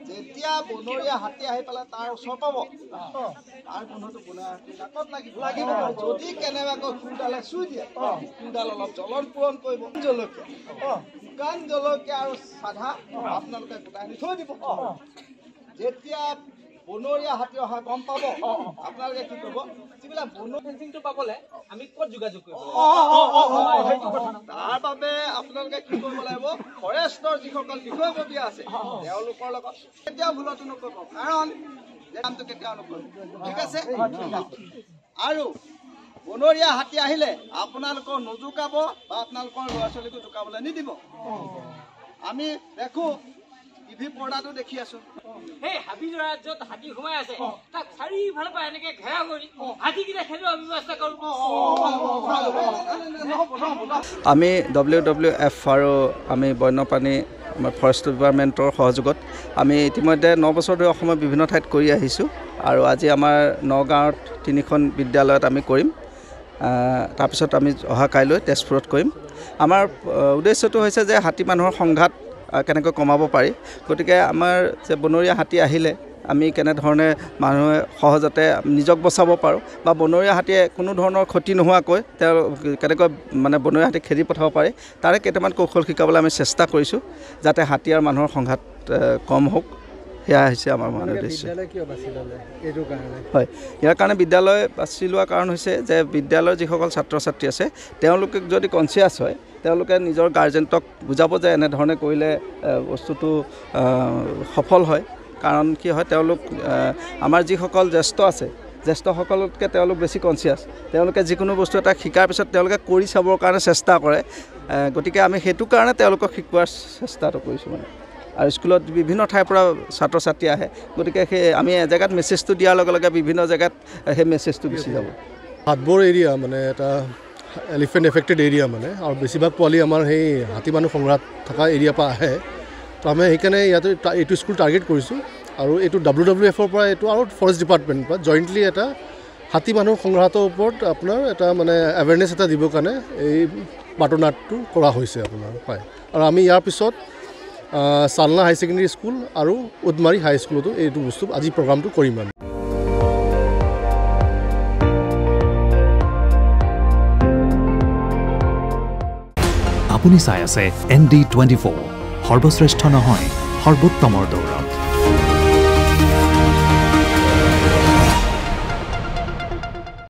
যেতিয়া বনৰীয়া হাতী আহি পেলাই তাৰ ওচৰ পাব তাৰ গোন্ধটো বনৰীয়া হাতী নাকত লাগিব যদি কেনেবাকৈ খুঁডালে চুই দিয়ে খুঁডাল অলপ জ্বলন পূৰণ কৰিব জলকীয়া শুকান জলকীয়া আৰু চাধা আপোনালোকে গোটাই আনি থৈ দিব যেতিয়া বনৰীয়া হাতী অহা গম পাব আপোনালোকে কি কৰিব যিবিলাক ফেন্সিংটো পাবলে আমি ক'ত যোগাযোগ কৰিব তাৰ বাবে আপোনালোকে কি কৰিব লাগিব ফৰেষ্টৰ যিসকল বিষয়ববীয়া আছে তেওঁলোকৰ লগত কেতিয়াও ভুলতো নকৰিব কাৰণ নামটো কেতিয়াও নকৰিব ঠিক আছে আৰু বনৰীয়া হাতী আহিলে আপোনালোকক নজুকাব বা আপোনালোকৰ ল'ৰা ছোৱালীকো জুকাবলৈ নিদিব আমি দেখো টিভি পৰ্দাটো দেখি আছো এই হাবিজৰা য'ত হাতী ঘুমাই আছে তাক চাৰিওফালে পৰা এনেকে ঘেৰা কৰি হাতীকেইটা খেলোৱা ব্যৱস্থা কৰোঁ আমি WWF আৰু আমি বন্যপ্ৰাণী আমাৰ ফৰেষ্ট ডিপাৰ্টমেণ্টৰ সহযোগত আমি ইতিমধ্যে 9 বছৰ ধৰি অসমৰ বিভিন্ন ঠাইত কৰি আহিছোঁ আৰু আজি আমাৰ নগাঁৱত 3খন বিদ্যালয়ত আমি কৰিম তাৰপিছত আমি অহা কাইলৈ তেজপুৰত কৰিম আমাৰ উদ্দেশ্যটো হৈছে যে হাতী মানুহৰ সংঘাত কেনেকৈ কমাব পাৰি গতিকে আমাৰ যে বনৰীয়া হাতী আহিলে আমি কেনেধৰণে মানুহে সহজতে নিজক বচাব পাৰোঁ বা বনৰীয়া হাতীয়ে কোনো ধৰণৰ ক্ষতি নোহোৱাকৈ তেওঁ কেনেকৈ মানে বনৰীয়া হাতী খেদি পঠাব পাৰে তাৰে কেইটামান কৌশল শিকাবলৈ আমি চেষ্টা কৰিছোঁ যাতে হাতী আৰু মানুহৰ সংঘাত কম হওক সেয়া হৈছে আমাৰ মূল উদ্দেশ্য হয় ইয়াৰ কাৰণে বিদ্যালয় বাছি লোৱাৰ কাৰণ হৈছে যে বিদ্যালয়ৰ যিসকল ছাত্ৰ ছাত্ৰী আছে তেওঁলোকে যদি কনচিয়াছ হয় তেওঁলোকে নিজৰ গাৰ্জেণ্টক বুজাব যে এনেধৰণে কৰিলে বস্তুটো সফল হয় কাৰণ কি হয় তেওঁলোক আমাৰ যিসকল জ্যেষ্ঠ আছে জ্যেষ্ঠসকলতকৈ তেওঁলোক বেছি কনচিয়াছ তেওঁলোকে যিকোনো বস্তু এটা শিকাৰ পিছত তেওঁলোকে কৰি চাবৰ কাৰণে চেষ্টা কৰে গতিকে আমি সেইটো কাৰণে তেওঁলোকক শিকোৱাৰ চেষ্টাটো কৰিছোঁ মানে আৰু স্কুলত বিভিন্ন ঠাইৰ পৰা ছাত্ৰ ছাত্ৰী আহে গতিকে সেই আমি এজেগাত মেছেজটো দিয়াৰ লগে লগে বিভিন্ন জেগাত সেই মেছেজটো গুচি যাব হাতবৰ এৰিয়া মানে এটা এলিফেণ্ট এফেক্টেড এৰিয়া মানে আৰু বেছিভাগ পোৱালি আমাৰ সেই হাতী মানুহ সংঘাত থকা এৰিয়াৰ পৰা আহে তো আমি সেইকাৰণে ইয়াতে এইটো স্কুল টাৰ্গেট কৰিছোঁ আৰু এইটো WWFৰ পৰা এইটো আৰু ফৰেষ্ট ডিপাৰ্টমেণ্টৰ পৰা জইণ্টলি এটা হাতী মানুহ সংঘাতৰ ওপৰত আপোনাৰ এটা মানে এৱেৰনেছ এটা দিবৰ কাৰণে এই বাটনাটটো কৰা হৈছে আপোনাৰ হয় আৰু আমি ইয়াৰ পিছত চালনা হাই ছেকেণ্ডেৰী স্কুল আৰু উদমাৰী হাই স্কুলতো এইটো বস্তু আজি প্ৰগ্ৰামটো কৰিম আমি আপুনি চাই আছে ND24 সৰ্বশ্ৰেষ্ঠ নহয় সৰ্বোত্তমৰ দৌৰ